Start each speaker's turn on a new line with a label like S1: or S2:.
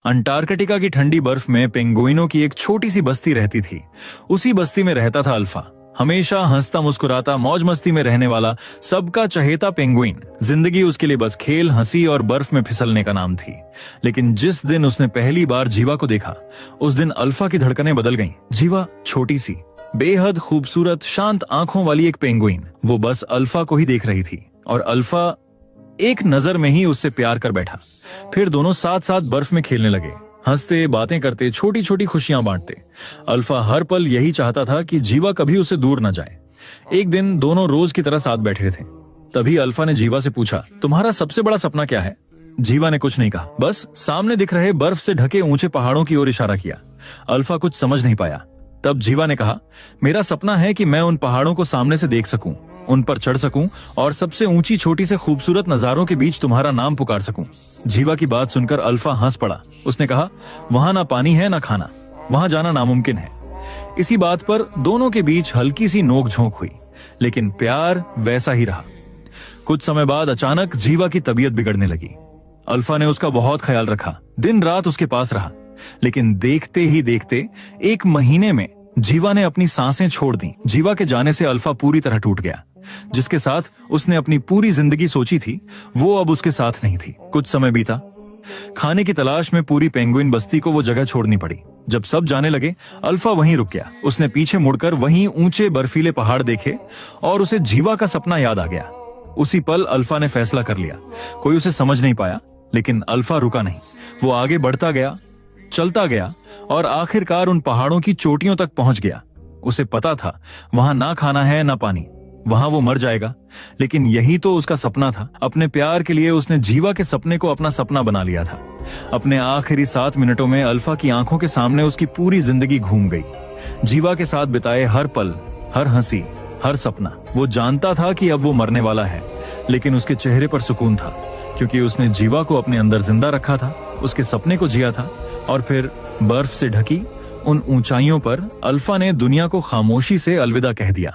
S1: Antarctica की ठंडी बर्फ में पेंगुइनों की एक छोटी सी बस्ती रहती थी। उसी बस्ती में रहता था अल्फा, हमेशा हंसता मुस्कुराता मौज मस्ती में रहने वाला सबका चहेता पेंगुइन। जिंदगी उसके लिए बस खेल, हंसी और बर्फ में फिसलने का नाम थी। लेकिन जिस दिन उसने पहली बार जीवा को देखा, उस दिन अल्फा की धड़कनें बदल गईं। जीवा छोटी सी, बेहद खूबसूरत, शांत आंखों वाली एक पेंगुइन, वो बस अल्फा को ही देख रही थी और अल्फा एक नजर में ही उससे प्यार कर बैठा। फिर दोनों साथ साथ बर्फ में खेलने लगे, हंसते, बातें करते, छोटी छोटी खुशियां बांटते। अल्फा हर पल यही चाहता था कि जीवा कभी उसे दूर न जाए। एक दिन दोनों रोज की तरह साथ बैठे थे। तभी अल्फा ने जीवा से पूछा, तुम्हारा सबसे बड़ा सपना क्या है? जीवा ने कुछ नहीं कहा, बस सामने दिख रहे बर्फ से ढके ऊंचे पहाड़ों की ओर इशारा किया। अल्फा कुछ समझ नहीं पाया। तब जीवा ने कहा, मेरा सपना है कि मैं उन पहाड़ों को सामने से देख सकूं, उन पर चढ़ सकूं और सबसे ऊंची छोटी से खूबसूरत नजारों के बीच तुम्हारा नाम पुकार सकूं। जीवा की बात सुनकर अल्फा हंस पड़ा। उसने कहा, वहां ना पानी है ना खाना, वहां जाना नामुमकिन है। इसी बात पर दोनों के बीच हल्की सी नोक-झोंक हुई, लेकिन प्यार वैसा ही रहा। कुछ समय बाद अचानक जीवा की तबीयत बिगड़ने लगी। अल्फा ने उसका बहुत ख्याल रखा, दिन रात उसके पास रहा, लेकिन देखते ही देखते 1 महीने में जीवा ने अपनी सांसें छोड़ दी। जीवा के जाने से अल्फा पूरी तरह टूट गया। जिसके साथ उसने अपनी पूरी जिंदगी सोची थी, वो अब उसके साथ नहीं थी। कुछ समय बीता। खाने की तलाश में पूरी पेंगुइन बस्ती को वो जगह छोड़नी पड़ी। जब सब जाने लगे, अल्फा वहीं रुक गया। उसने पीछे मुड़कर वहीं ऊंचे बर्फीले पहाड़ देखे और उसे जीवा का सपना याद आ गया। उसी पल अल्फा ने फैसला कर लिया। कोई उसे समझ नहीं पाया, लेकिन अल्फा रुका नहीं। वो आगे बढ़ता गया, चलता गया और आखिरकार उन पहाड़ों की चोटियों तक पहुंच गया। उसे पता था, वहां ना खाना है ना पानी, वहां वो मर जाएगा, लेकिन यही तो उसका सपना था। अपने प्यार के लिए उसने जीवा के सपने को अपना सपना बना लिया था। अपने आखिरी 7 मिनटों में अल्फा की आंखों के सामने उसकी पूरी जिंदगी घूम गई। जीवा के साथ बिताए हर पल, हर हंसी, हर सपना। वो जानता था कि अब वो मरने वाला है, लेकिन उसके चेहरे पर सुकून था, क्योंकि उसने जीवा को अपने अंदर जिंदा रखा था, उसके सपने को जिया था। और फिर बर्फ से ढकी उन ऊंचाइयों पर अल्फा ने दुनिया को खामोशी से अलविदा कह दिया।